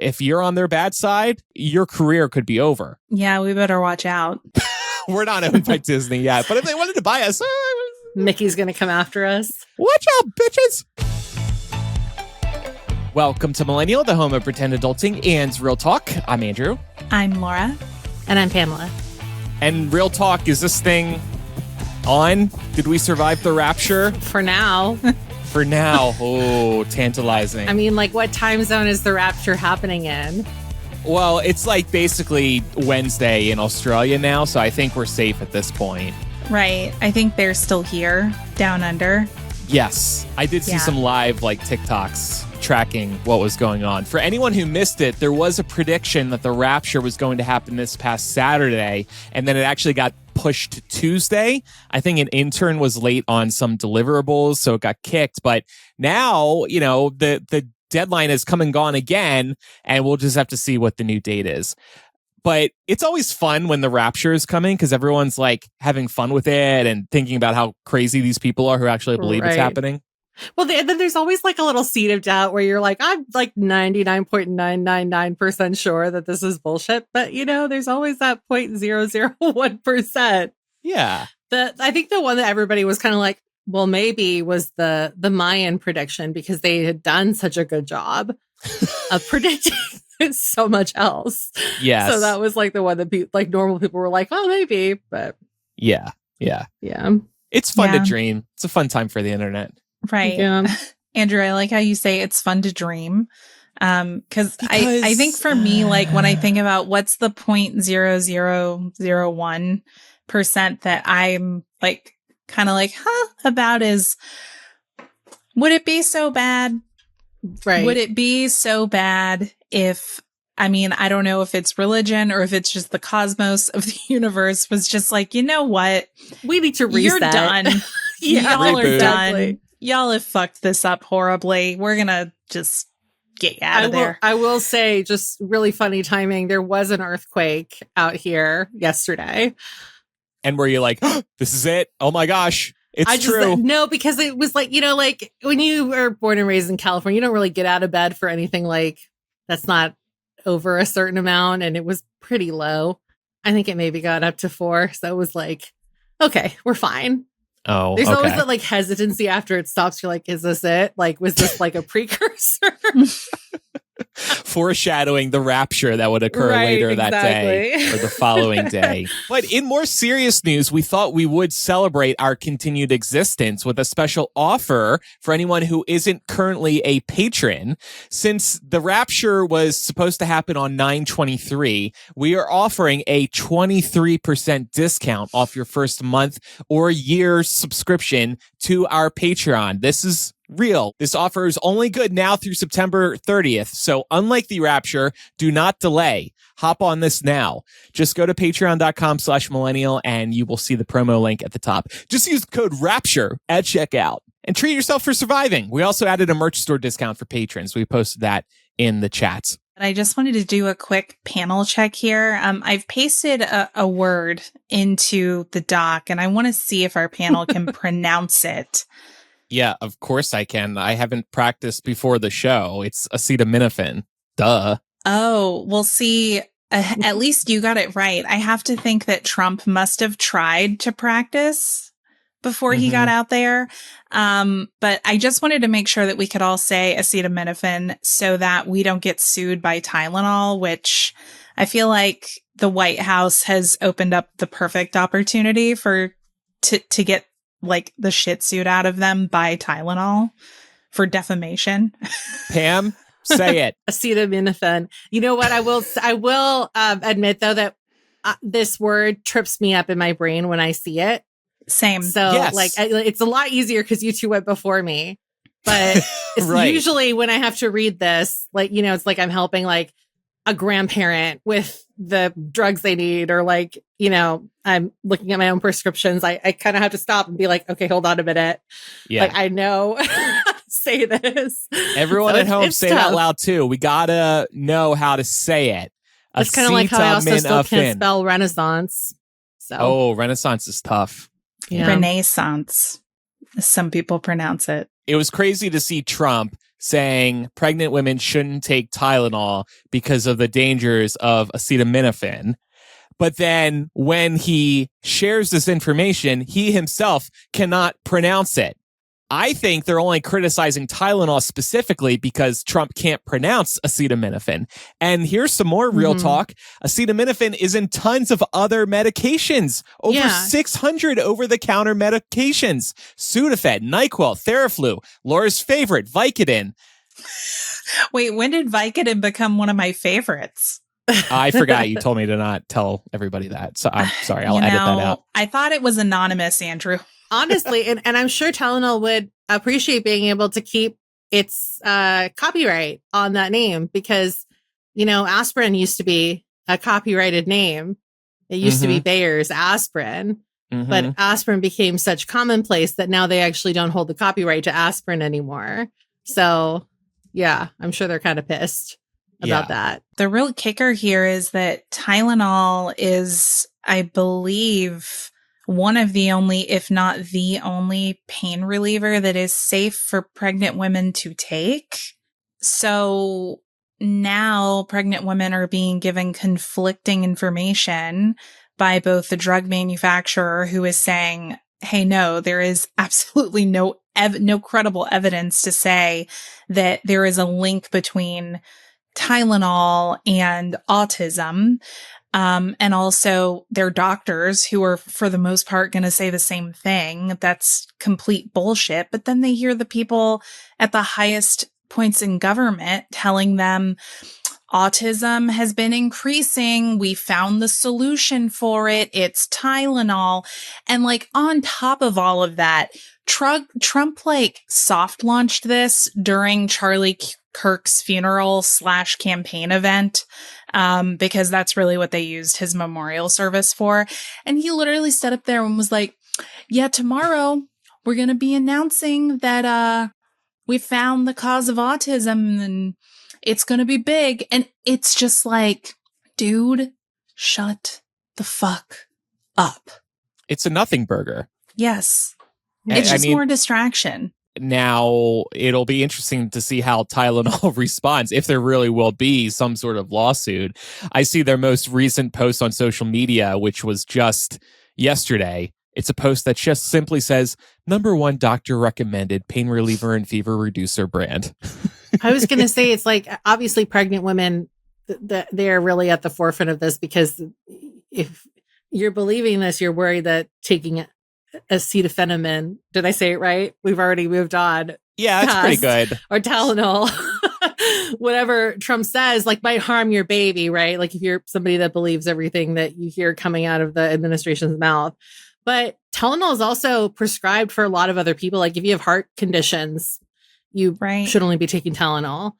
if you're on their bad side, your career could be over. Yeah, we better watch out. We're not owned by Disney yet, but if they wanted to buy us, Mickey's going to come after us. Watch out, bitches. Welcome to Millennial, the home of pretend adulting and real talk. I'm Andrew. I'm Laura. And I'm Pamela. And real talk, is this thing on? Did we survive the rapture? For now. For now. Oh, tantalizing. I mean, like, what time zone is the rapture happening in? Well, it's like basically Wednesday in Australia now, so I think we're safe at this point. Right. I think they're still here, down under. Yes. I did see some live TikToks tracking what was going on. For anyone who missed it, there was a prediction that the rapture was going to happen this past Saturday, and then it actually got pushed to Tuesday. I think an intern was late on some deliverables, so it got kicked. But now, the deadline has come and gone again, and we'll just have to see what the new date is. But it's always fun when the rapture is coming because everyone's like having fun with it and thinking about how crazy these people are who actually believe it's happening. Well, then there's always like a little seed of doubt where you're like, I'm like 99.999% sure that this is bullshit. But, there's always that 0.001%. Yeah. I think the one that everybody was kind of like, well, maybe was the Mayan prediction because they had done such a good job of predicting so much else. Yes. So that was like the one that normal people were like, oh, maybe. But yeah. It's fun to dream. It's a fun time for the internet. Right. Yeah. Andrew, I like how you say it's fun to dream. Because I think for me, like when I think about what's the 0.0001% that I'm like kind of like, about is, would it be so bad? Right. Would it be so bad if, I don't know if it's religion or if it's just the cosmos of the universe was just like, you know what? We need to reset. You're done. Y'all Reboot. are done. Y'all have fucked this up horribly. We're going to just get you out of there. I will say, just really funny timing. There was an earthquake out here yesterday. And were you like, this is it? Oh my gosh. It's true. No, because it was like, like when you were born and raised in California, you don't really get out of bed for anything like that's not over a certain amount. And it was pretty low. I think it maybe got up to 4. So it was like, okay, we're fine. Oh, there's always that like hesitancy after it stops. You're like, is this it? Like, was this like a precursor? Foreshadowing the rapture that would occur later that day or the following day. But in more serious news, we thought we would celebrate our continued existence with a special offer for anyone who isn't currently a patron. Since the rapture was supposed to happen on 9/23, we are offering a 23% discount off your first month or year subscription to our Patreon. This is real. This offer is only good now through September 30th. So unlike the rapture, do not delay. Hop on this now. Just go to patreon.com/millennial and you will see the promo link at the top. Just use the code RAPTURE at checkout and treat yourself for surviving. We also added a merch store discount for patrons. We posted that in the chats. I just wanted to do a quick panel check here. I've pasted a word into the doc and I want to see if our panel can pronounce it. Yeah, of course I can. I haven't practiced before the show. It's acetaminophen. Duh. Oh, well, see, at least you got it right. I have to think that Trump must have tried to practice before he got out there. But I just wanted to make sure that we could all say acetaminophen so that we don't get sued by Tylenol, which I feel like the White House has opened up the perfect opportunity to get like the shit suit out of them by Tylenol for defamation. Pam, say it. Acetaminophen. You know what? I will admit though that this word trips me up in my brain when I see it. Same. So it's a lot easier because you two went before me, but it's usually when I have to read this, it's like I'm helping like a grandparent with the drugs they need, or I'm looking at my own prescriptions. I kind of have to stop and be like, okay, hold on a minute. Yeah. I know how to say this. Everyone at home, say it out loud too. We gotta know how to say it. It's kind of like how I also still can't spell Renaissance. So Renaissance is tough. Yeah. Renaissance, as some people pronounce it. It was crazy to see Trump saying pregnant women shouldn't take Tylenol because of the dangers of acetaminophen. But then when he shares this information, he himself cannot pronounce it. I think they're only criticizing Tylenol specifically because Trump can't pronounce acetaminophen. And here's some more real talk. Acetaminophen is in tons of other medications. Over 600 over-the-counter medications. Sudafed, NyQuil, Theraflu, Laura's favorite, Vicodin. Wait, when did Vicodin become one of my favorites? I forgot you told me to not tell everybody that. So I'm sorry. I'll edit that out. I thought it was anonymous, Andrew. Honestly, and I'm sure Tylenol would appreciate being able to keep its copyright on that name because, aspirin used to be a copyrighted name. It used to be Bayer's aspirin, but aspirin became such commonplace that now they actually don't hold the copyright to aspirin anymore. So, yeah, I'm sure they're kind of pissed about that. The real kicker here is that Tylenol is, I believe, one of the only, if not the only, pain reliever that is safe for pregnant women to take. So now pregnant women are being given conflicting information by both the drug manufacturer, who is saying, hey, no, there is absolutely no credible evidence to say that there is a link between Tylenol and autism. And also their doctors, who are for the most part going to say the same thing. That's complete bullshit. But then they hear the people at the highest points in government telling them autism has been increasing. We found the solution for it. It's Tylenol. And on top of all of that, Trump soft launched this during Charlie Kirk's funeral / campaign event, because that's really what they used his memorial service for. And he literally stood up there and was like, yeah, tomorrow we're going to be announcing that, we found the cause of autism and it's going to be big. And it's just like, dude, shut the fuck up. It's a nothing burger. Yes. It's just more distraction. Now, it'll be interesting to see how Tylenol responds, if there really will be some sort of lawsuit. I see their most recent post on social media, which was just yesterday. It's a post that just simply says, #1 doctor recommended pain reliever and fever reducer brand. I was going to say, it's obviously pregnant women, they're really at the forefront of this, because if you're believing this, you're worried that taking acetaminophen, did I say it right? We've already moved on. Yeah, that's pretty good. Or Tylenol, whatever Trump says, might harm your baby, right? If you're somebody that believes everything that you hear coming out of the administration's mouth. But Tylenol is also prescribed for a lot of other people. If you have heart conditions, you should only be taking Tylenol.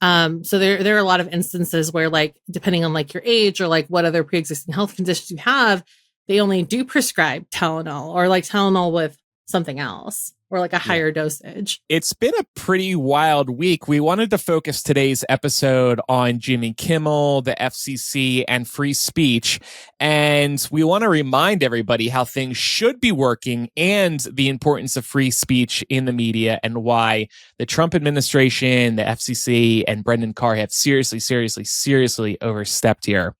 So there are a lot of instances where, depending on your age or what other pre-existing health conditions you have, they only do prescribe Tylenol, or Tylenol with something else, or a higher dosage. It's been a pretty wild week. We wanted to focus today's episode on Jimmy Kimmel, the FCC, and free speech. And we want to remind everybody how things should be working and the importance of free speech in the media, and why the Trump administration, the FCC, and Brendan Carr have seriously overstepped here.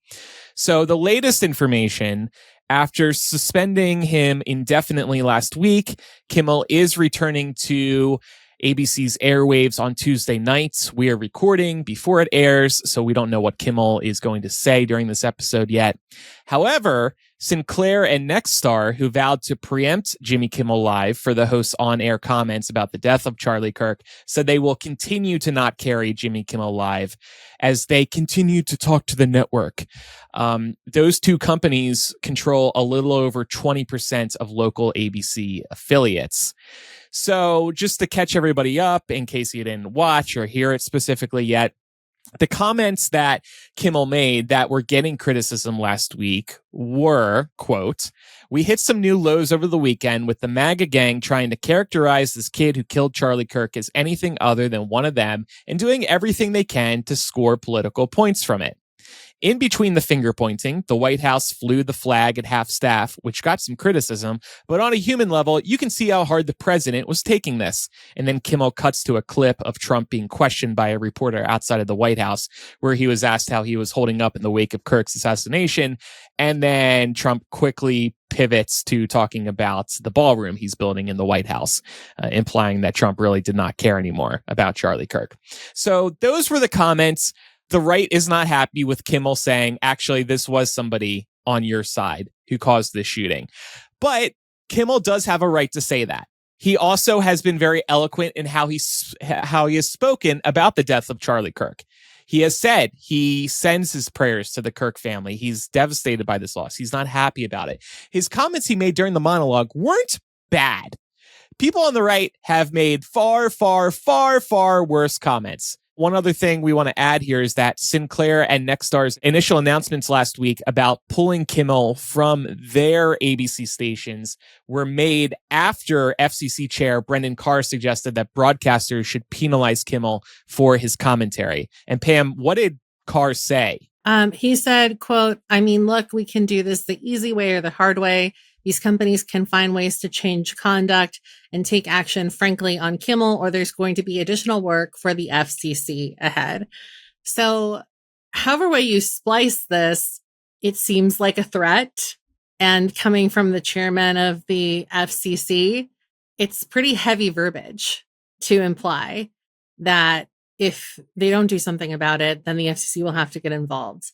So the latest information: after suspending him indefinitely last week, Kimmel is returning to ABC's airwaves on Tuesday nights. We are recording before it airs, so we don't know what Kimmel is going to say during this episode yet. However, Sinclair and Nexstar, who vowed to preempt Jimmy Kimmel Live for the host's on-air comments about the death of Charlie Kirk, said they will continue to not carry Jimmy Kimmel Live as they continue to talk to the network. Those two companies control a little over 20% of local ABC affiliates. So just to catch everybody up, in case you didn't watch or hear it specifically yet, the comments that Kimmel made that were getting criticism last week were, quote, "We hit some new lows over the weekend with the MAGA gang trying to characterize this kid who killed Charlie Kirk as anything other than one of them and doing everything they can to score political points from it. In between the finger pointing, the White House flew the flag at half-staff, which got some criticism, but on a human level, you can see how hard the president was taking this. And then Kimmel cuts to a clip of Trump being questioned by a reporter outside of the White House, where he was asked how he was holding up in the wake of Kirk's assassination, and then Trump quickly pivots to talking about the ballroom he's building in the White House, implying that Trump really did not care anymore about Charlie Kirk. So those were the comments. The right is not happy with Kimmel saying, actually, this was somebody on your side who caused this shooting. But Kimmel does have a right to say that. He also has been very eloquent in how he has spoken about the death of Charlie Kirk. He has said he sends his prayers to the Kirk family. He's devastated by this loss. He's not happy about it. His comments he made during the monologue weren't bad. People on the right have made far, far, far, far worse comments. One other thing we want to add here is that Sinclair and Nexstar's initial announcements last week about pulling Kimmel from their ABC stations were made after FCC chair Brendan Carr suggested that broadcasters should penalize Kimmel for his commentary. And Pam, what did Carr say? He said, quote, I mean, look, we can do this the easy way or the hard way. These companies can find ways to change conduct and take action, frankly, on Kimmel, or there's going to be additional work for the FCC ahead. So however way you splice this, it seems like a threat. And coming from the chairman of the FCC, it's pretty heavy verbiage to imply that if they don't do something about it, then the FCC will have to get involved.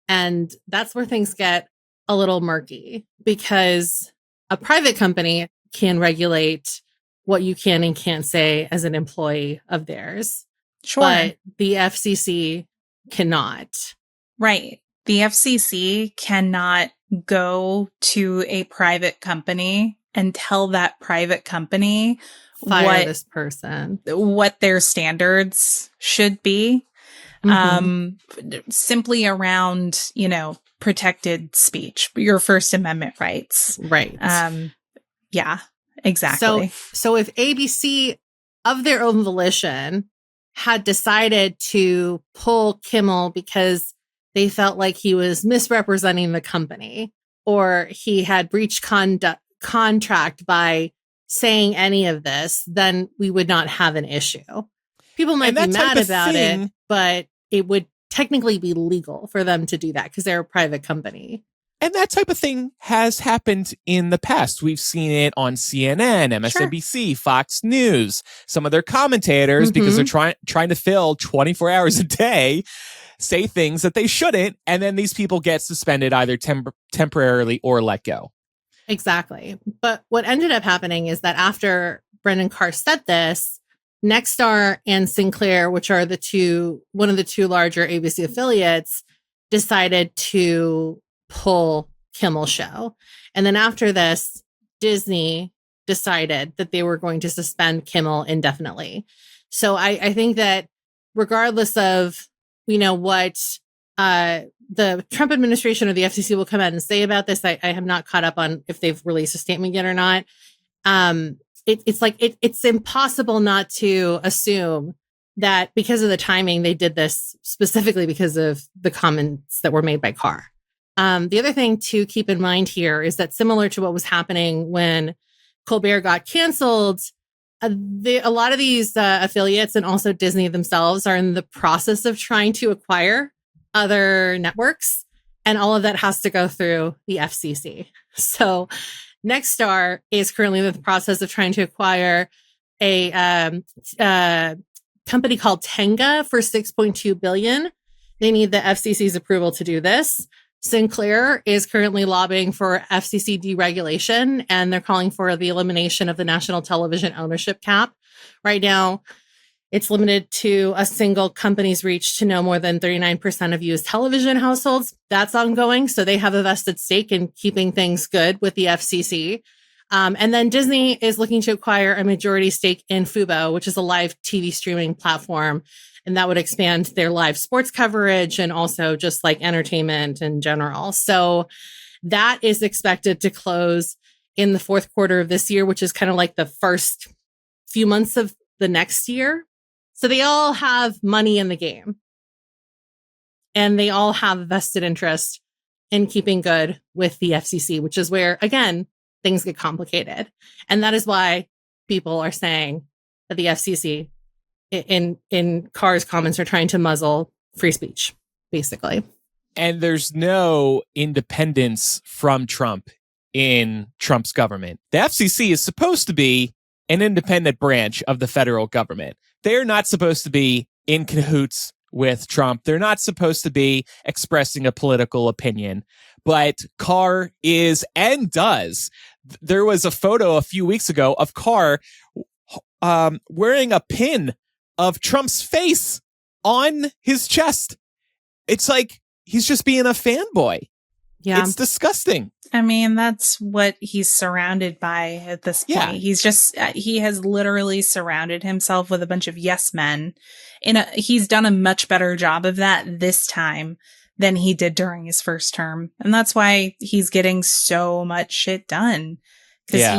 And that's where things get a little murky, because a private company can regulate what you can and can't say as an employee of theirs. Sure. But the FCC cannot. Right. The FCC cannot go to a private company and tell that private company Fire this person, what their standards should be. Simply around, protected speech, your First Amendment rights. Right. Yeah, exactly. So if ABC of their own volition had decided to pull Kimmel because they felt like he was misrepresenting the company, or he had breached contract by saying any of this, then we would not have an issue. People might be mad about it, but it would technically be legal for them to do that because they're a private company. And that type of thing has happened in the past. We've seen it on CNN, MSNBC, Fox News. Some of their commentators, because they're trying to fill 24 hours a day, say things that they shouldn't, and then these people get suspended either temporarily or let go. Exactly. But what ended up happening is that after Brendan Carr said this, Nexstar and Sinclair, which are one of the two larger ABC affiliates, decided to pull Kimmel's show. And then after this, Disney decided that they were going to suspend Kimmel indefinitely. So I think that regardless of, what the Trump administration or the FCC will come out and say about this, I have not caught up on if they've released a statement yet or not. It's impossible not to assume that because of the timing, they did this specifically because of the comments that were made by Carr. The other thing to keep in mind here is that similar to what was happening when Colbert got canceled, a lot of these affiliates and also Disney themselves are in the process of trying to acquire other networks, and all of that has to go through the FCC. So Nexstar is currently in the process of trying to acquire a company called Tenga for $6.2 billion. They need the FCC's approval to do this. Sinclair is currently lobbying for FCC deregulation, and they're calling for the elimination of the national television ownership cap. Right now, it's limited to a single company's reach to no more than 39% of U.S. television households. That's ongoing. So they have a vested stake in keeping things good with the FCC. And then Disney is looking to acquire a majority stake in Fubo, which is a live TV streaming platform. And that would expand their live sports coverage and also just like entertainment in general. So that is expected to close in the fourth quarter of this year, which is kind of like the first few months of the next year. So they all have money in the game. And they all have a vested interest in keeping good with the FCC, which is where, again, things get complicated. And that is why people are saying that the FCC in Carr's comments are trying to muzzle free speech, basically. And there's no independence from Trump in Trump's government. The FCC is supposed to be an independent branch of the federal government. They're not supposed to be in cahoots with Trump. They're not supposed to be expressing a political opinion. But Carr is and does. There was a photo a few weeks ago of Carr wearing a pin of Trump's face on his chest. It's like he's just being a fanboy. Yeah. It's disgusting. I mean, that's what he's surrounded by at this point. Yeah. He has literally surrounded himself with a bunch of yes men. He's done a much better job of that this time than he did during his first term. And that's why he's getting so much shit done. Because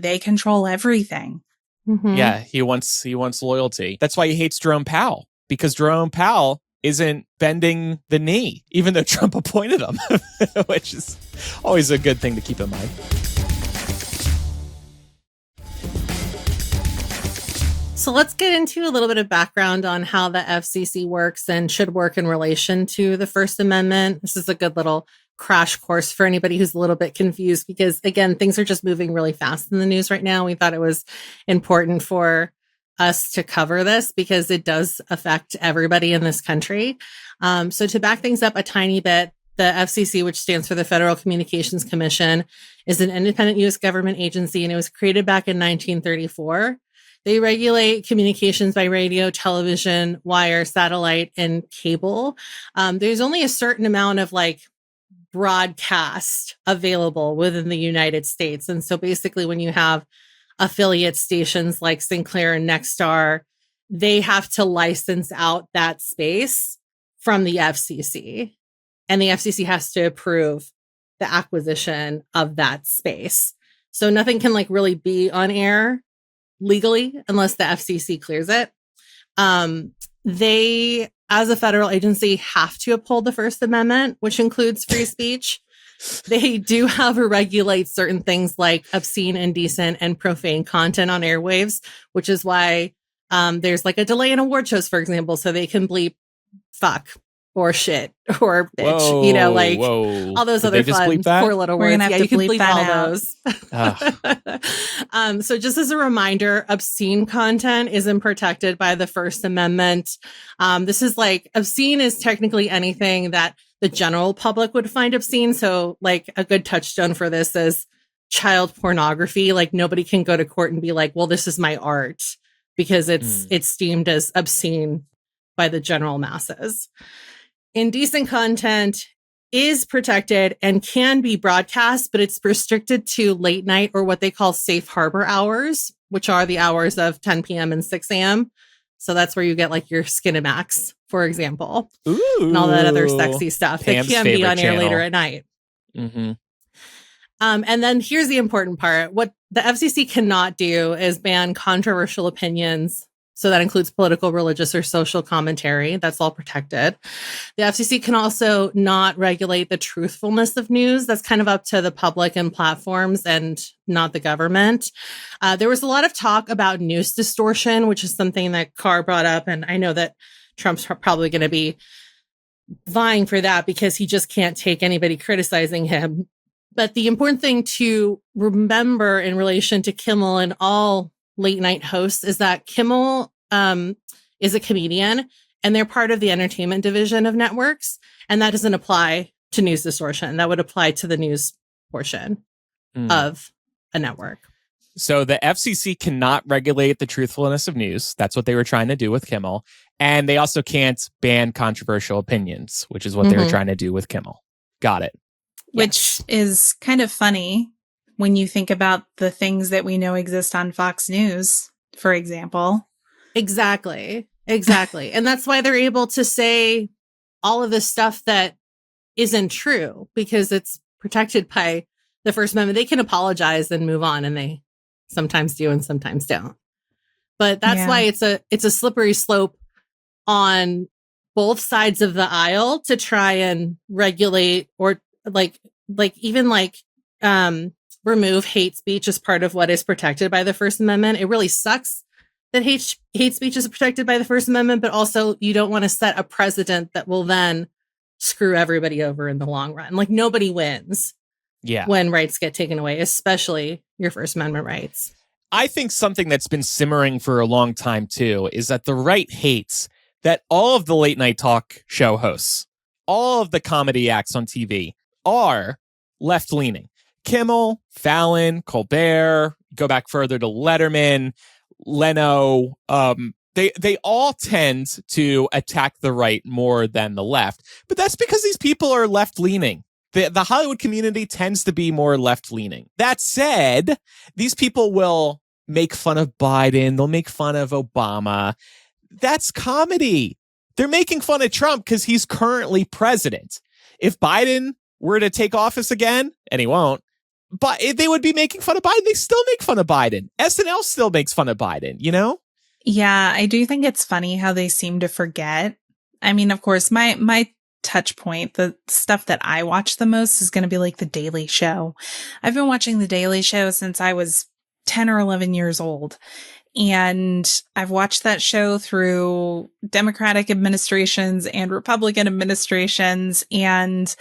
they control everything. Mm-hmm. Yeah, he wants loyalty. That's why he hates Jerome Powell, because Jerome Powell isn't bending the knee, even though Trump appointed him, which is always a good thing to keep in mind. So let's get into a little bit of background on how the FCC works and should work in relation to the First Amendment. This is a good little crash course for anybody who's a little bit confused, because again, things are just moving really fast in the news right now. We thought it was important for us to cover this because it does affect everybody in this country. So to back things up a tiny bit, the FCC, which stands for the Federal Communications Commission, is an independent U.S. government agency, and it was created back in 1934. They regulate communications by radio, television, wire, satellite, and cable. There's only a certain amount of broadcast available within the United States. And so basically when you have affiliate stations like Sinclair and Nexstar, they have to license out that space from the FCC. And the FCC has to approve the acquisition of that space. So nothing can really be on air legally unless the FCC clears it. They, as a federal agency, have to uphold the First Amendment, which includes free speech. They do have to regulate certain things like obscene, indecent, and profane content on airwaves, which is why there's a delay in award shows, for example, so they can bleep fuck or shit or bitch, whoa. All those other fun poor little words. Yeah, you can bleep all those. So just as a reminder, obscene content isn't protected by the First Amendment. This is obscene is technically anything that the general public would find obscene. So a good touchstone for this is child pornography. Nobody can go to court and be well, this is my art, because it's deemed as obscene by the general masses. Indecent content is protected and can be broadcast, but it's restricted to late night or what they call safe harbor hours, which are the hours of 10 p.m. and 6 a.m. So that's where you get your Skinamax, for example, and all that other sexy stuff Pam's that can be on air channel. later at night. Mm-hmm. And then here's the important part. What the FCC cannot do is ban controversial opinions. So that includes political, religious, or social commentary. That's all protected. The FCC can also not regulate the truthfulness of news. That's kind of up to the public and platforms and not the government. There was a lot of talk about news distortion, which is something that Carr brought up. And I know that Trump's probably going to be vying for that because he just can't take anybody criticizing him. But the important thing to remember in relation to Kimmel and all late night hosts is that Kimmel is a comedian and they're part of the entertainment division of networks. And that doesn't apply to news distortion. That would apply to the news portion of a network. So the FCC cannot regulate the truthfulness of news. That's what they were trying to do with Kimmel. And they also can't ban controversial opinions, which is what they were trying to do with Kimmel. Got it. Which is kind of funny when you think about the things that we know exist on Fox News, for example. Exactly. And that's why they're able to say all of this stuff that isn't true, because it's protected by the First Amendment. They can apologize and move on, and they sometimes do and sometimes don't. But that's why it's a slippery slope on both sides of the aisle to try and regulate or even remove hate speech as part of what is protected by the First Amendment. It really sucks that hate speech is protected by the First Amendment, but also you don't want to set a precedent that will then screw everybody over in the long run. Like, nobody wins when rights get taken away, especially your First Amendment rights. I think something that's been simmering for a long time, too, is that the right hates that all of the late night talk show hosts, all of the comedy acts on TV are left-leaning. Kimmel, Fallon, Colbert, go back further to Letterman, Leno, they all tend to attack the right more than the left. But that's because these people are left-leaning. The Hollywood community tends to be more left-leaning. That said, these people will make fun of Biden. They'll make fun of Obama. That's comedy. They're making fun of Trump because he's currently president. If Biden were to take office again, and he won't, but they would be making fun of Biden. They still make fun of Biden. SNL still makes fun of Biden, you know? Yeah, I do think it's funny how they seem to forget. I mean, of course, my touch point, the stuff that I watch the most is going to be like The Daily Show. I've been watching The Daily Show since I was 10 or 11 years old. And I've watched that show through Democratic administrations and Republican administrations. And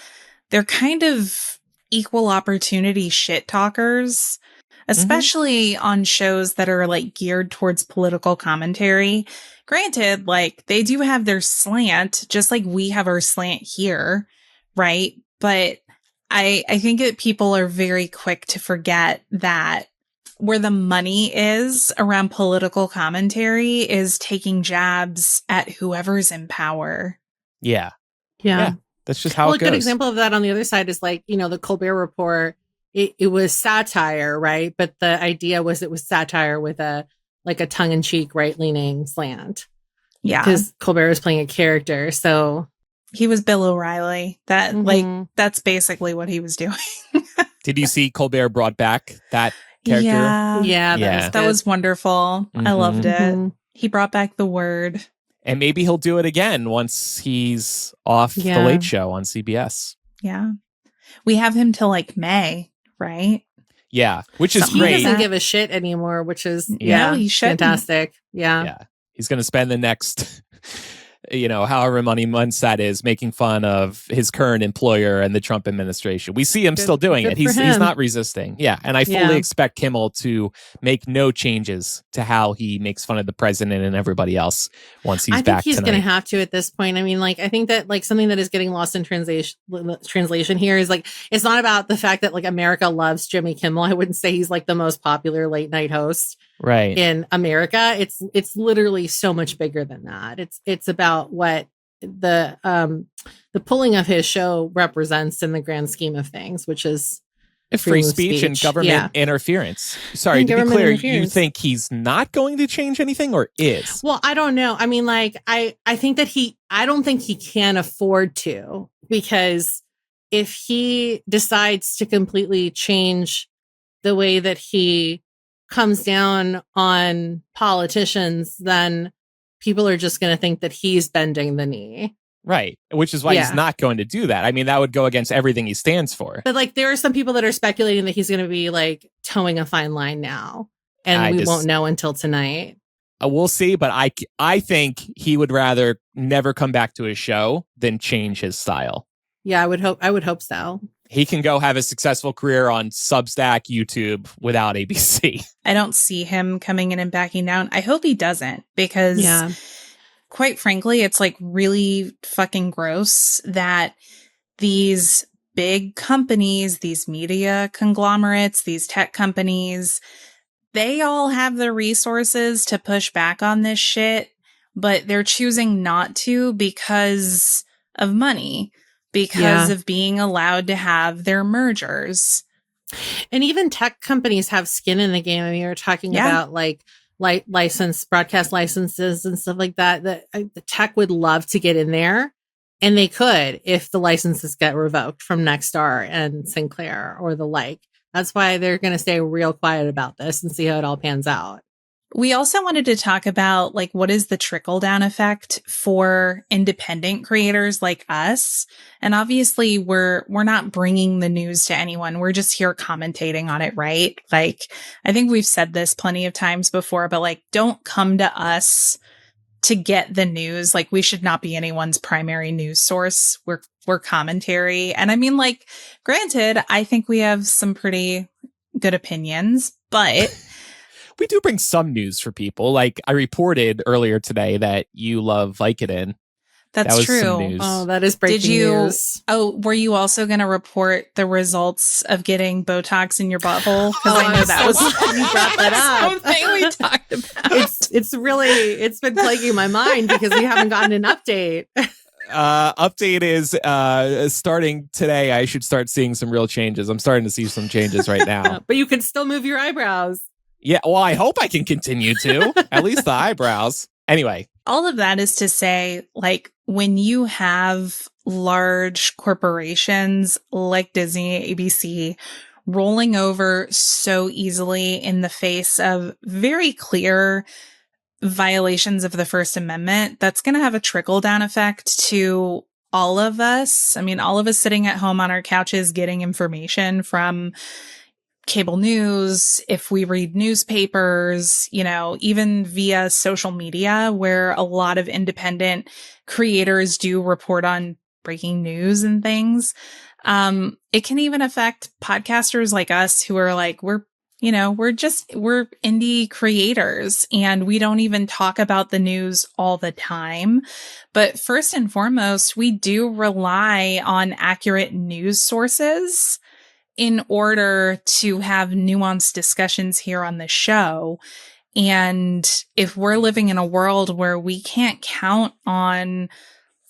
they're kind of equal opportunity shit talkers, especially on shows that are like geared towards political commentary. Granted, like they do have their slant, just like we have our slant here, right? But I think that people are very quick to forget that where the money is around political commentary is taking jabs at whoever's in power. Yeah. That's just how it goes. A good example of that on the other side is like, the Colbert Report. It was satire, right? But the idea was it was satire with a tongue-in-cheek right-leaning slant. Yeah. Because Colbert was playing a character, so... He was Bill O'Reilly. That's basically what he was doing. Did you see Colbert brought back that character? Yeah. That was wonderful. I loved it. He brought back the word. And maybe he'll do it again once he's off The Late Show on CBS. Yeah. We have him till like May, right? Yeah, which is he great. He doesn't give a shit anymore, which is he fantastic. Yeah. He's going to spend the next however many months that is, making fun of his current employer and the Trump administration. We see him still doing it. He's not resisting. Yeah. And I fully expect Kimmel to make no changes to how he makes fun of the president and everybody else once he's back tonight. I think he's going to have to at this point. I mean, like, I think that like something that is getting lost in translation here is like, it's not about the fact that like America loves Jimmy Kimmel. I wouldn't say he's like the most popular late night host. Right. In America, it's literally so much bigger than that. It's about what the pulling of his show represents in the grand scheme of things, which is free speech and government interference. Sorry, to be clear, you think he's not going to change anything or is? Well, I don't know. I mean, like, I think that I don't think he can afford to, because if he decides to completely change the way that he comes down on politicians, then people are just going to think that he's bending the knee. Right. Which is why he's not going to do that. I mean, that would go against everything he stands for. But like, there are some people that are speculating that he's going to be like towing a fine line now. And we won't know until tonight. We'll see. But I think he would rather never come back to his show than change his style. Yeah, I would hope so. He can go have a successful career on Substack, YouTube without ABC. I don't see him coming in and backing down. I hope he doesn't, because quite frankly, it's like really fucking gross that these big companies, these media conglomerates, these tech companies, they all have the resources to push back on this shit, but they're choosing not to because of money. Because of being allowed to have their mergers. And even tech companies have skin in the game. I mean, you're talking about like broadcast licenses and stuff like that. The tech would love to get in there, and they could if the licenses get revoked from Nexstar and Sinclair or the like. That's why they're going to stay real quiet about this and see how it all pans out. We also wanted to talk about like what is the trickle down effect for independent creators like us. And obviously we're not bringing the news to anyone. We're just here commentating on it, right? Like I think we've said this plenty of times before, but like don't come to us to get the news. Like we should not be anyone's primary news source. We're commentary. And I mean like granted, I think we have some pretty good opinions, but we do bring some news for people. Like I reported earlier today that you love Vicodin. That's that was true. Some news. Oh, that is breaking news. Oh, were you also going to report the results of getting Botox in your butthole? Because I know that was you brought that up. something we talked about. It's been plaguing my mind because we haven't gotten an update. Update is starting today. I should start seeing some real changes. I'm starting to see some changes right now. But you can still move your eyebrows. Yeah, well, I hope I can continue to. At least the eyebrows. Anyway. All of that is to say, like, when you have large corporations like Disney, ABC, rolling over so easily in the face of very clear violations of the First Amendment, that's going to have a trickle-down effect to all of us. I mean, all of us sitting at home on our couches getting information from cable news, if we read newspapers, you know, even via social media, where a lot of independent creators do report on breaking news and things. It can even affect podcasters like us who are like, we're indie creators and we don't even talk about the news all the time. But first and foremost, we do rely on accurate news sources in order to have nuanced discussions here on the show. And if we're living in a world where we can't count on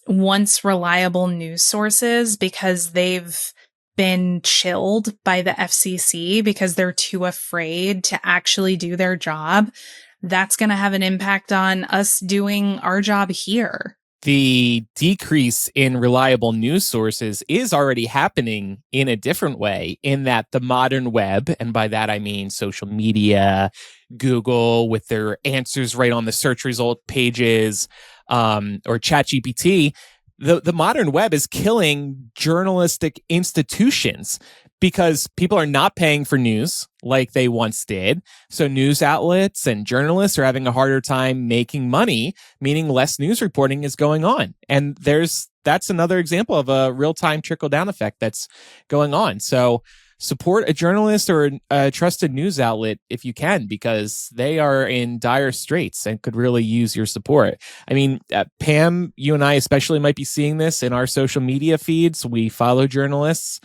once reliable news sources because they've been chilled by the FCC because they're too afraid to actually do their job, that's going to have an impact on us doing our job here. The decrease in reliable news sources is already happening in a different way, in that the modern web, and by that I mean social media, Google with their answers right on the search result pages, or ChatGPT, the modern web is killing journalistic institutions because people are not paying for news like they once did. So news outlets and journalists are having a harder time making money, meaning less news reporting is going on. And that's another example of a real-time trickle-down effect that's going on. So support a journalist or a trusted news outlet if you can, because they are in dire straits and could really use your support. I mean, Pam, you and I especially might be seeing this in our social media feeds. We follow journalists.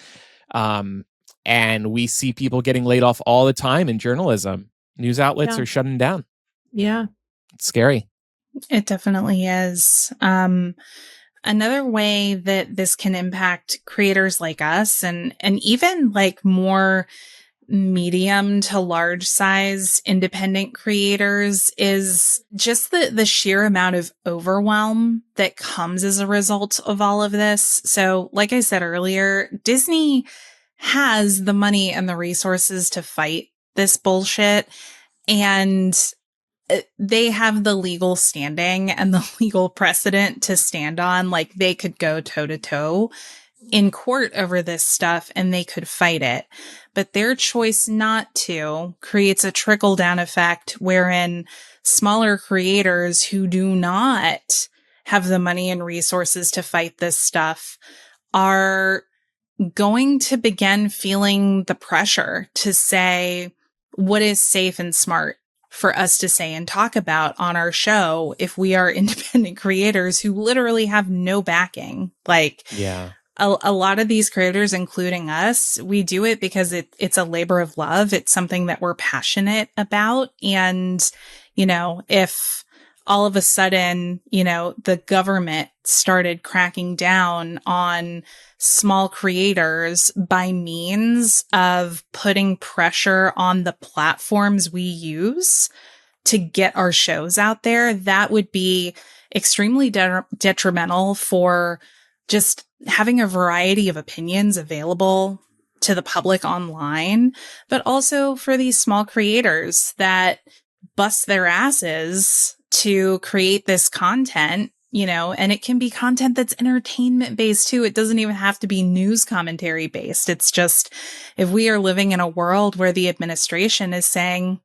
And we see people getting laid off all the time in journalism. News outlets are shutting down. Yeah. It's scary. It definitely is. Another way that this can impact creators like us and even like more medium to large size independent creators is just the sheer amount of overwhelm that comes as a result of all of this. So like I said earlier, Disney has the money and the resources to fight this bullshit. And they have the legal standing and the legal precedent to stand on. Like they could go toe to toe in court over this stuff and they could fight it. But their choice not to creates a trickle down effect wherein smaller creators who do not have the money and resources to fight this stuff are going to begin feeling the pressure to say what is safe and smart for us to say and talk about on our show if we are independent creators who literally have no backing. Like, a lot of these creators, including us, we do it because it's a labor of love. It's something that we're passionate about. And, you know, if all of a sudden, you know, the government started cracking down on small creators by means of putting pressure on the platforms we use to get our shows out there, that would be extremely detrimental for just having a variety of opinions available to the public online, but also for these small creators that bust their asses to create this content, and it can be content that's entertainment based too. It doesn't even have to be news commentary based. It's just, if we are living in a world where the administration is saying,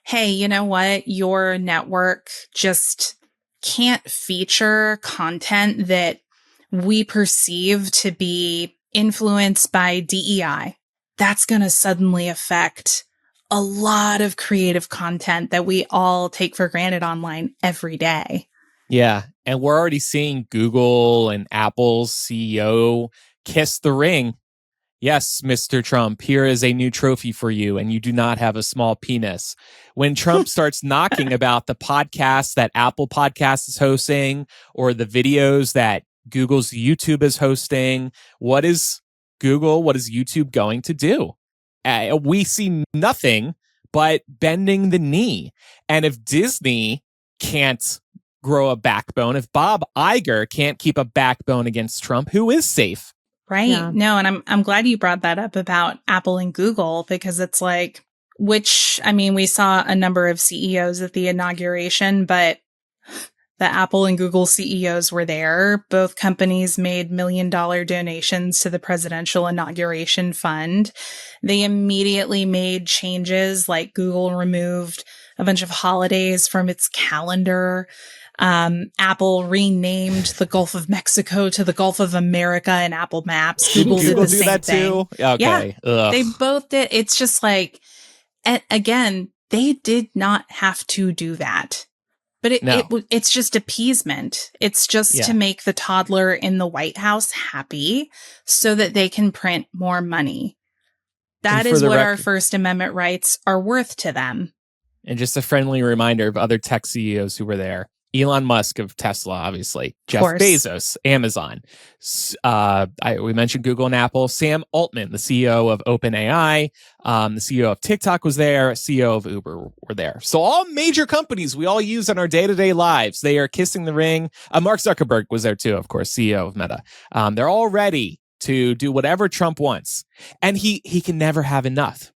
hey, you know what? Your network just can't feature content that we perceive to be influenced by DEI. That's going to suddenly affect a lot of creative content that we all take for granted online every day. Yeah. And we're already seeing Google and Apple's CEO kiss the ring. Yes, Mr. Trump, here is a new trophy for you, and you do not have a small penis. When Trump starts knocking about the podcasts that Apple Podcasts is hosting or the videos that Google's YouTube is hosting, what is Google, what is YouTube going to do? We see nothing but bending the knee. And if Disney can't grow a backbone, if Bob Iger can't keep a backbone against Trump, who is safe? Right. Yeah. No, and I'm glad you brought that up about Apple and Google, because it's like, we saw a number of CEOs at the inauguration, but the Apple and Google CEOs were there. Both companies made $1 million donations to the presidential inauguration fund. They immediately made changes, like Google removed a bunch of holidays from its calendar. Apple renamed the Gulf of Mexico to the Gulf of America in Apple Maps. Google did the same thing. Too? Okay. Yeah, they both did. It's just like, and again, they did not have to do that. But it's just appeasement. It's just to make the toddler in the White House happy so that they can print more money. That is what our First Amendment rights are worth to them. And just a friendly reminder of other tech CEOs who were there. Elon Musk of Tesla, obviously. Jeff Bezos, Amazon. We mentioned Google and Apple. Sam Altman, the CEO of OpenAI, the CEO of TikTok was there. CEO of Uber were there. So all major companies we all use in our day-to-day lives, they are kissing the ring. Mark Zuckerberg was there too, of course, CEO of Meta. They're all ready to do whatever Trump wants. And he can never have enough.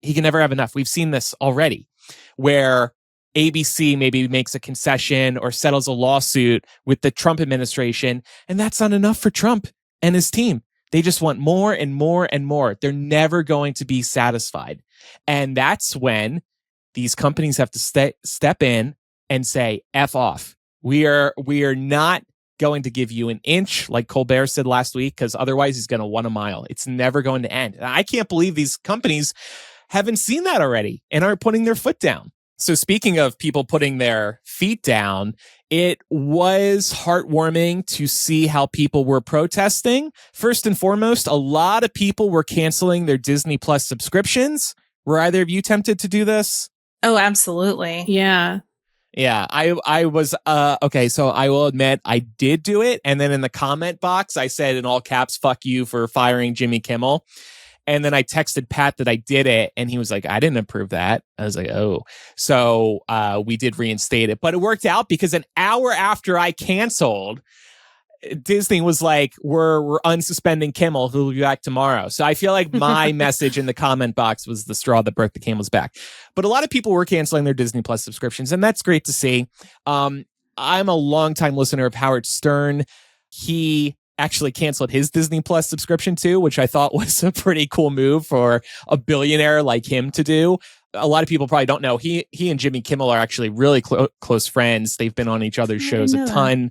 He can never have enough. We've seen this already, where ABC maybe makes a concession or settles a lawsuit with the Trump administration, and that's not enough for Trump and his team. They just want more and more and more. They're never going to be satisfied. And that's when these companies have to step in and say, F off. We are not going to give you an inch, like Colbert said last week, because otherwise he's going to want a mile. It's never going to end. And I can't believe these companies haven't seen that already and aren't putting their foot down. So speaking of people putting their feet down, it was heartwarming to see how people were protesting. First and foremost, a lot of people were canceling their Disney Plus subscriptions. Were either of you tempted to do this? Oh, absolutely. Yeah. Yeah, I was, okay, so I will admit I did do it. And then in the comment box, I said in all caps, fuck you for firing Jimmy Kimmel. And then I texted Pat that I did it, and he was like, I didn't approve that. I was like, oh. So we did reinstate it. But it worked out because an hour after I canceled, Disney was like, we're unsuspending Kimmel, who will be back tomorrow. So I feel like my message in the comment box was the straw that broke the camel's back. But a lot of people were canceling their Disney Plus subscriptions, and that's great to see. I'm a longtime listener of Howard Stern. He actually canceled his Disney Plus subscription too, which I thought was a pretty cool move for a billionaire like him to do. A lot of people probably don't know he and Jimmy Kimmel are actually really close friends. They've been on each other's shows a ton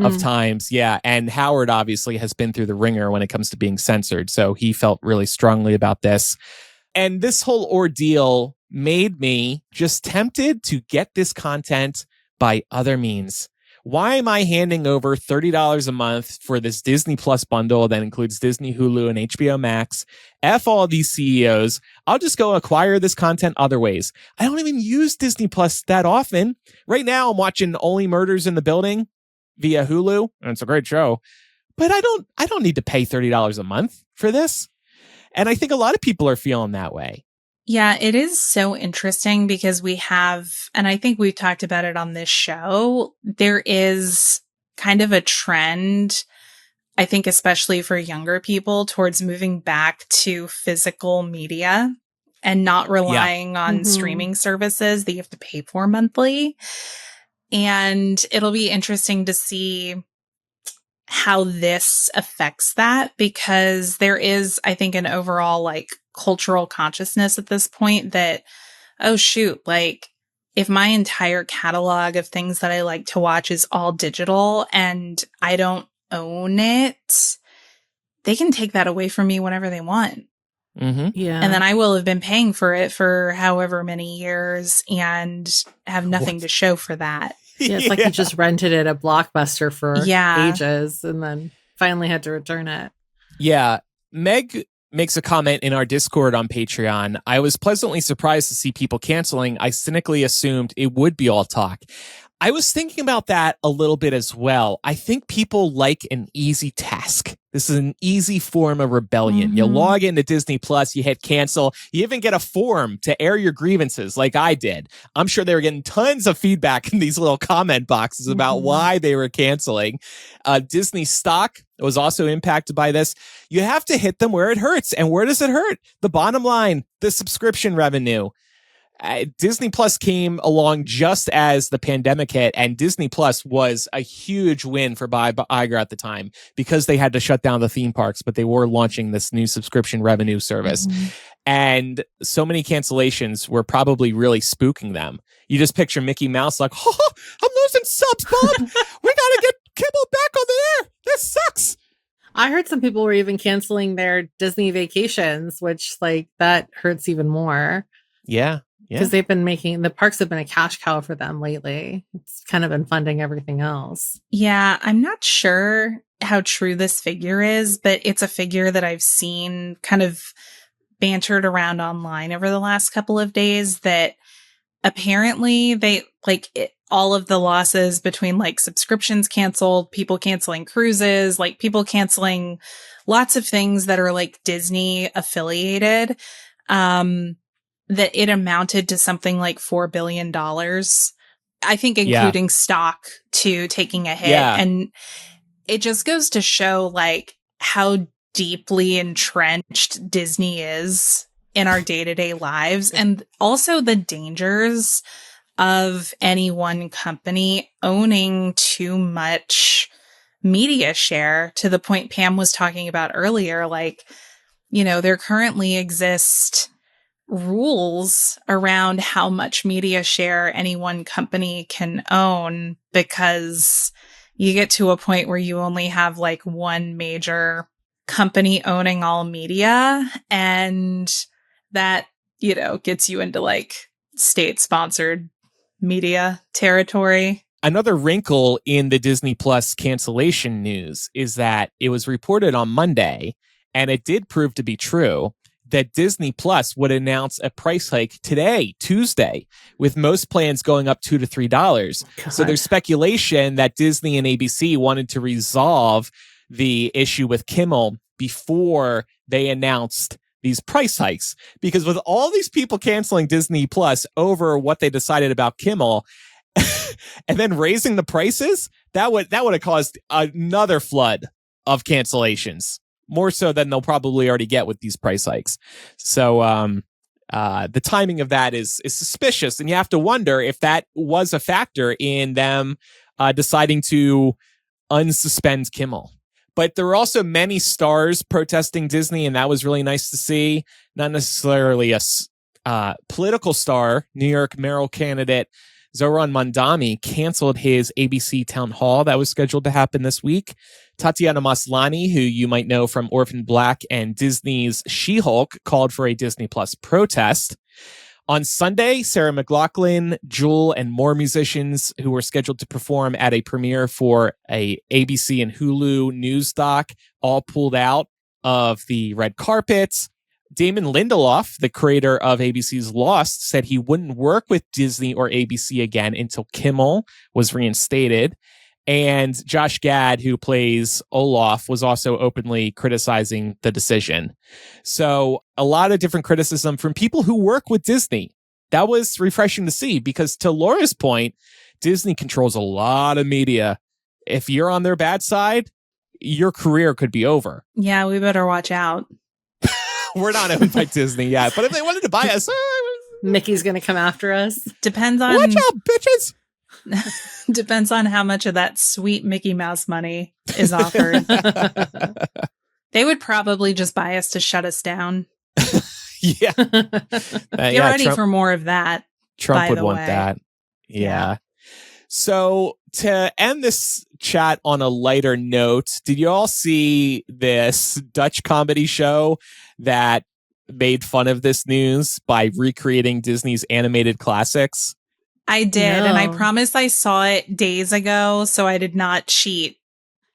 of times. Yeah. And Howard obviously has been through the ringer when it comes to being censored. So he felt really strongly about this. And this whole ordeal made me just tempted to get this content by other means. Why am I handing over $30 a month for this Disney Plus bundle that includes Disney, Hulu, and HBO Max? F all these CEOs. I'll just go acquire this content other ways. I don't even use Disney Plus that often. Right now, I'm watching Only Murders in the Building via Hulu, and it's a great show. But I don't need to pay $30 a month for this. And I think a lot of people are feeling that way. Yeah, it is so interesting because we have, and I think we've talked about it on this show, there is kind of a trend, I think especially for younger people, towards moving back to physical media. and not relying on streaming services that you have to pay for monthly. And it'll be interesting to see how this affects that, because there is, I think, an overall like cultural consciousness at this point that, oh shoot, like if my entire catalog of things that I like to watch is all digital and I don't own it, they can take that away from me whenever they want. Yeah. And then I will have been paying for it for however many years and have nothing to show for that. Yeah, it's like you just rented it at Blockbuster for ages and then finally had to return it. Yeah. Meg makes a comment in our Discord on Patreon. I was pleasantly surprised to see people canceling. I cynically assumed it would be all talk. I was thinking about that a little bit as well. I think people like an easy task. This is an easy form of rebellion. You log into Disney Plus, you hit cancel. You even get a form to air your grievances like I did. I'm sure they were getting tons of feedback in these little comment boxes about why they were canceling. Disney stock was also impacted by this. You have to hit them where it hurts. And where does it hurt? The bottom line, the subscription revenue. Disney Plus came along just as the pandemic hit, and Disney Plus was a huge win for Bob Iger at the time because they had to shut down the theme parks, but they were launching this new subscription revenue service. And so many cancellations were probably really spooking them. You just picture Mickey Mouse like, oh, I'm losing subs, Bob. We got to get Kimmel back on the air. This sucks. I heard some people were even canceling their Disney vacations, which like that hurts even more. Yeah. Because they've been the parks have been a cash cow for them lately. It's kind of been funding everything else. Yeah, I'm not sure how true this figure is, but it's a figure that I've seen kind of bantered around online over the last couple of days that apparently they all of the losses between like subscriptions canceled, people canceling cruises, like people canceling lots of things that are like Disney affiliated. That it amounted to something like $4 billion. I think including stock to taking a hit. Yeah. And it just goes to show like how deeply entrenched Disney is in our day-to-day lives, and also the dangers of any one company owning too much media share, to the point Pam was talking about earlier. Like, you know, there currently exist rules around how much media share any one company can own, because you get to a point where you only have like one major company owning all media, and that, you know, gets you into like state-sponsored media territory. Another wrinkle in the Disney Plus cancellation news is that it was reported on Monday, and it did prove to be true, that Disney Plus would announce a price hike today, Tuesday, with most plans going up $2 to $3. So there's speculation that Disney and ABC wanted to resolve the issue with Kimmel before they announced these price hikes. Because with all these people canceling Disney Plus over what they decided about Kimmel, and then raising the prices, that would have caused another flood of cancellations. More so than they'll probably already get with these price hikes. So the timing of that is suspicious. And you have to wonder if that was a factor in them deciding to unsuspend Kimmel. But there were also many stars protesting Disney, and that was really nice to see. Not necessarily a political star. New York mayoral candidate Zohran Mamdani canceled his ABC town hall that was scheduled to happen this week. Tatiana Maslany, who you might know from Orphan Black and Disney's She-Hulk, called for a Disney Plus protest. On Sunday, Sarah McLachlan, Jewel, and more musicians who were scheduled to perform at a premiere for a ABC and Hulu news doc all pulled out of the red carpets. Damon Lindelof, the creator of ABC's Lost, said he wouldn't work with Disney or ABC again until Kimmel was reinstated. And Josh Gad, who plays Olaf, was also openly criticizing the decision. So a lot of different criticism from people who work with Disney. That was refreshing to see, because to Laura's point, Disney controls a lot of media. If you're on their bad side, your career could be over. Yeah, we better watch out. We're not owned by Disney yet, but if they wanted to buy us, Mickey's going to come after us. Depends on. Watch out, bitches. Depends on how much of that sweet Mickey Mouse money is offered. They would probably just buy us to shut us down. Yeah. Get ready for more of that. Trump would want that. Yeah. So to end this chat on a lighter note, did you all see this Dutch comedy show that made fun of this news by recreating Disney's animated classics? I did, and I promise I saw it days ago, so I did not cheat.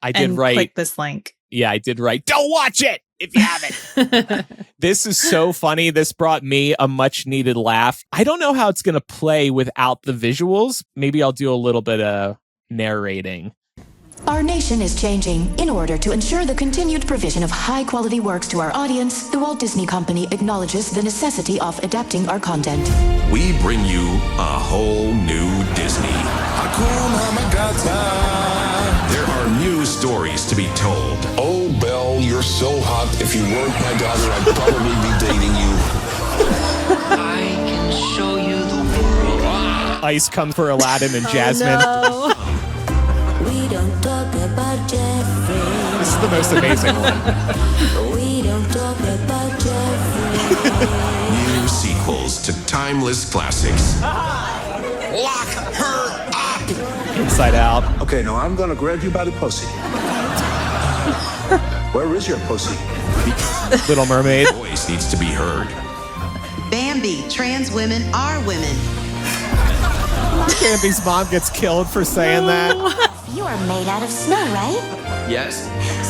I did write. Click this link. Yeah, I did write. Don't watch it if you haven't. This is so funny. This brought me a much needed laugh. I don't know how it's going to play without the visuals. Maybe I'll do a little bit of narrating. Our nation is changing. In order to ensure the continued provision of high-quality works to our audience, the Walt Disney Company acknowledges the necessity of adapting our content. We bring you a whole new Disney. Hakuna Matata. There are new stories to be told. Oh, Belle, you're so hot. If you weren't my daughter, I'd probably be dating you. I can show you the world. Ice comes for Aladdin and Jasmine. Oh, no. We don't talk about Jeffrey. This is the most amazing one. We don't talk about Jeffrey. New sequels to timeless classics. Lock her up! Inside Out. Okay, now I'm gonna grab you by the pussy. Where is your pussy? Little Mermaid. Voice needs to be heard. Bambi, trans women are women. Bambi's mom gets killed for saying that. You are made out of snow, right? Yes.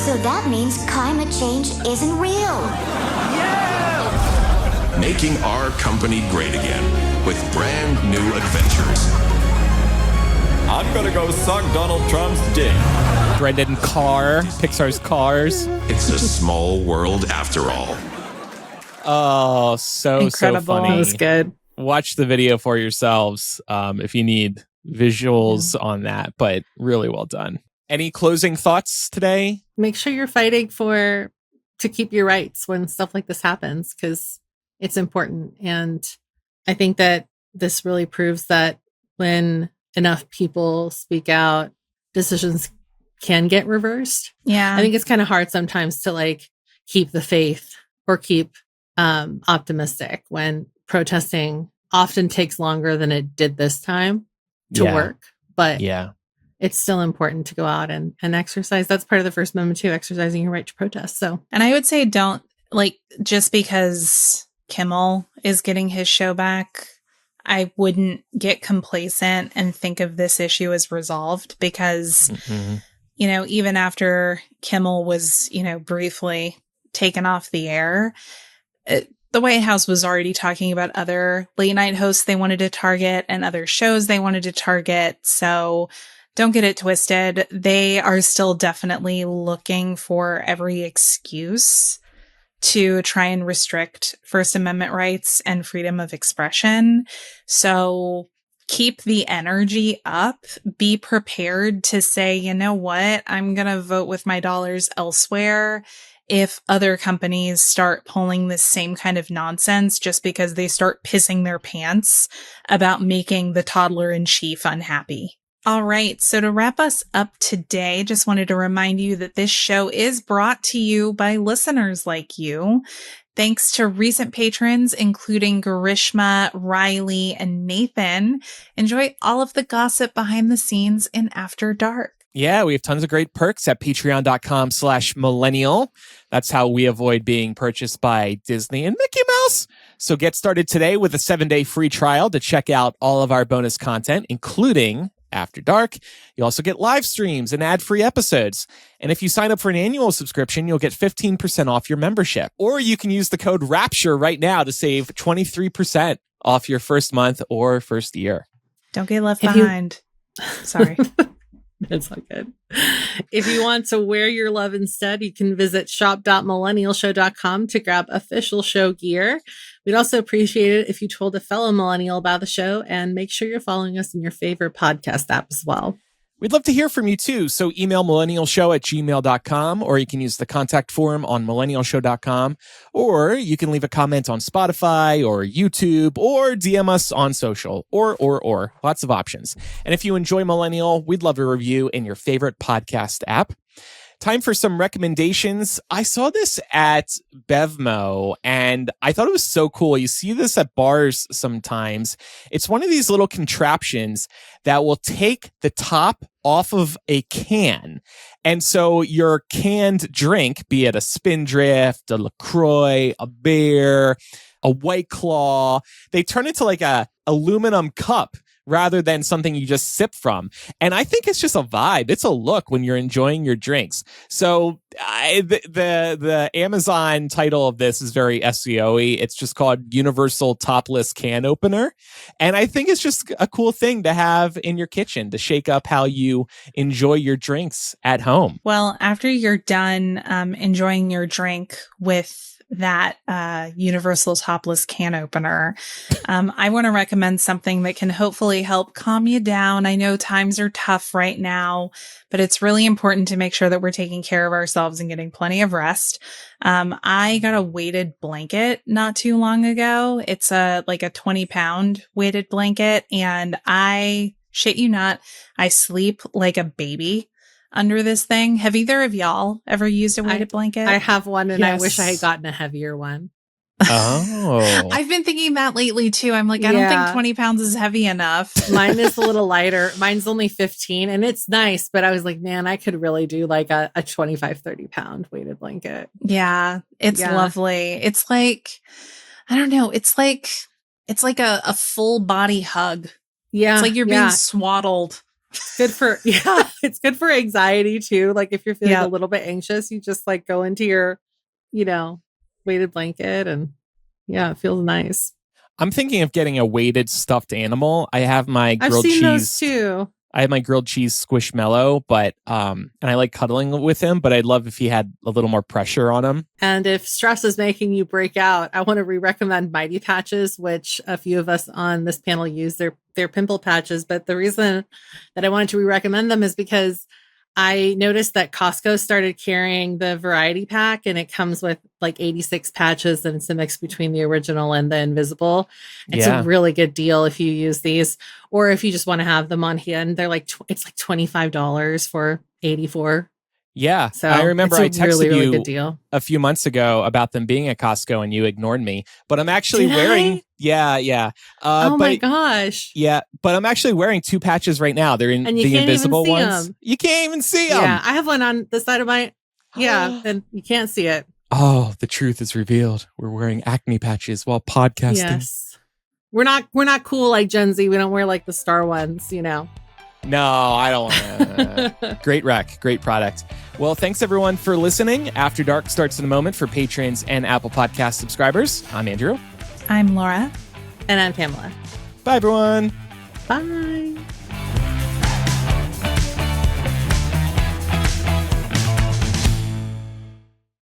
So that means climate change isn't real. Making our company great again with brand new adventures. I'm gonna go suck Donald Trump's dick. Brendan Carr, Pixar's Cars. It's a small world after all. Oh, so Incredible. funny. That was good. Watch the video for yourselves if you need visuals on that, but really well done. Any closing thoughts today? Make sure you're fighting to keep your rights when stuff like this happens, because it's important. And I think that this really proves that when enough people speak out, decisions can get reversed. Yeah. I think it's kind of hard sometimes to keep the faith or keep optimistic when protesting often takes longer than it did this time to work. But it's still important to go out and exercise. That's part of the First Amendment too, exercising your right to protest. So, and I would say don't just because Kimmel is getting his show back, I wouldn't get complacent and think of this issue as resolved because, even after Kimmel was, briefly taken off the air, the White House was already talking about other late night hosts they wanted to target and other shows they wanted to target. So don't get it twisted. They are still definitely looking for every excuse to try and restrict First Amendment rights and freedom of expression. So keep the energy up. Be prepared to say, you know what? I'm going to vote with my dollars elsewhere if other companies start pulling this same kind of nonsense just because they start pissing their pants about making the toddler in chief unhappy. All right, so to wrap us up today, just wanted to remind you that this show is brought to you by listeners like you. Thanks to recent patrons, including Grishma, Riley, and Nathan. Enjoy all of the gossip behind the scenes in After Dark. Yeah, we have tons of great perks at patreon.com/millennial. That's how we avoid being purchased by Disney and Mickey Mouse. So get started today with a 7-day free trial to check out all of our bonus content, including After Dark. You also get live streams and ad-free episodes. And if you sign up for an annual subscription, you'll get 15% off your membership. Or you can use the code RAPTURE right now to save 23% off your first month or first year. Don't get left behind. Sorry. That's not good. If you want to wear your love instead, you can visit shop.millennialshow.com to grab official show gear. We'd also appreciate it if you told a fellow millennial about the show, and make sure you're following us in your favorite podcast app as well. We'd love to hear from you too. So email millennialshow@gmail.com, or you can use the contact form on millennialshow.com, or you can leave a comment on Spotify or YouTube, or DM us on social, or lots of options. And if you enjoy Millennial, we'd love a review in your favorite podcast app. Time for some recommendations. I saw this at Bevmo and I thought it was so cool. You see this at bars sometimes. It's one of these little contraptions that will take the top off of a can. And so your canned drink, be it a Spindrift, a LaCroix, a beer, a White Claw, they turn into like a aluminum cup rather than something you just sip from. And I think it's just a vibe. It's a look when you're enjoying your drinks. So the Amazon title of this is very SEO-y. It's just called Universal Topless Can Opener. And I think it's just a cool thing to have in your kitchen to shake up how you enjoy your drinks at home. Well, after you're done enjoying your drink with that universal topless can opener, I want to recommend something that can hopefully help calm you down. I know times are tough right now, but it's really important to make sure that we're taking care of ourselves and getting plenty of rest. I got a weighted blanket not too long ago. It's like a 20-pound weighted blanket, and I shit you not, I sleep like a baby under this thing. Have either of y'all ever used a weighted blanket? I have one, and Yes. I wish I had gotten a heavier one. Oh. I've been thinking that lately too. I'm like, I don't think 20 pounds is heavy enough. Mine is a little lighter. Mine's only 15, and it's nice, but I was like, man, I could really do like a 25, 30 pound weighted blanket. Yeah, it's lovely. It's like, I don't know. It's like a full body hug. Yeah. It's like you're being swaddled. Good for, it's good for anxiety too. Like if you're feeling a little bit anxious, you just like go into your, weighted blanket, and it feels nice. I'm thinking of getting a weighted stuffed animal. I have my grilled cheese. I've seen those too. I have my grilled cheese squishmallow, but and I like cuddling with him, but I'd love if he had a little more pressure on him. And if stress is making you break out, I want to recommend Mighty Patches, which a few of us on this panel use. They're pimple patches, but the reason that I wanted to recommend them is because I noticed that Costco started carrying the variety pack, and it comes with like 86 patches, and it's a mix between the original and the invisible. It's a really good deal if you use these, or if you just want to have them on hand. They're like, it's like $25 for 84. Yeah. So I remember I texted really you good deal. a few months ago about them being at Costco, and you ignored me, but I'm actually wearing, my gosh. Yeah. But I'm actually wearing 2 patches right now. They're in the invisible ones. You can't even see them. Yeah. I have one on the side of my, and you can't see it. Oh, the truth is revealed. We're wearing acne patches while podcasting. Yes. We're not cool like Gen Z. We don't wear like the star ones, No, I don't want to. Great rec. Great product. Well, thanks everyone for listening. After Dark starts in a moment for patrons and Apple Podcast subscribers. I'm Andrew. I'm Laura. And I'm Pamela. Bye, everyone. Bye.